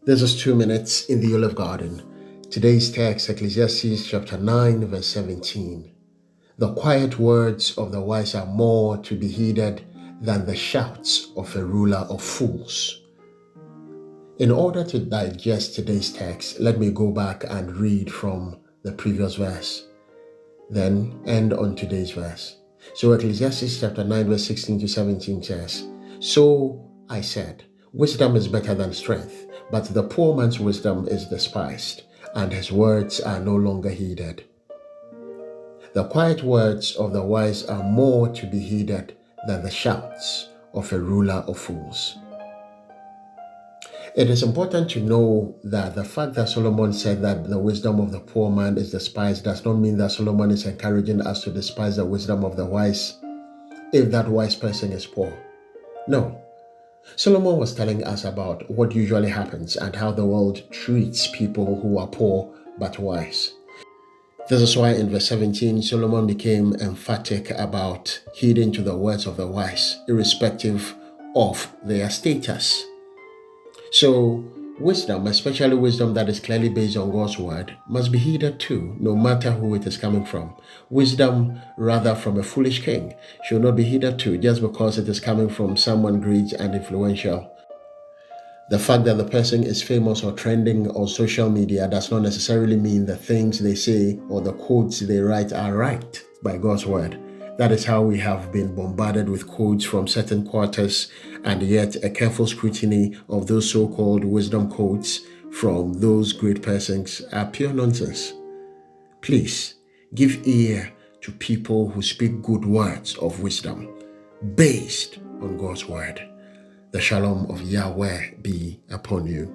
This is 2 minutes in the Olive Garden. Today's text, Ecclesiastes chapter 9, verse 17. The quiet words of the wise are more to be heeded than the shouts of a ruler of fools. In order to digest today's text, let me go back and read from the previous verse, then end on today's verse. So Ecclesiastes chapter 9, verse 16 to 17 says, "So I said, wisdom is better than strength, but the poor man's wisdom is despised, and his words are no longer heeded. The quiet words of the wise are more to be heeded than the shouts of a ruler of fools." It is important to know that the fact that Solomon said that the wisdom of the poor man is despised does not mean that Solomon is encouraging us to despise the wisdom of the wise if that wise person is poor. No. Solomon was telling us about what usually happens and how the world treats people who are poor but wise. This is why in verse 17, Solomon became emphatic about heeding to the words of the wise, irrespective of their status. So, wisdom, especially wisdom that is clearly based on God's word, must be heeded too, no matter who it is coming from. Wisdom, rather from a foolish king, should not be heeded too just because it is coming from someone great and influential. The fact that the person is famous or trending on social media does not necessarily mean the things they say or the quotes they write are right by God's word. That is how we have been bombarded with quotes from certain quarters, and yet a careful scrutiny of those so-called wisdom quotes from those great persons are pure nonsense. Please, give ear to people who speak good words of wisdom based on God's word. The shalom of Yahweh be upon you.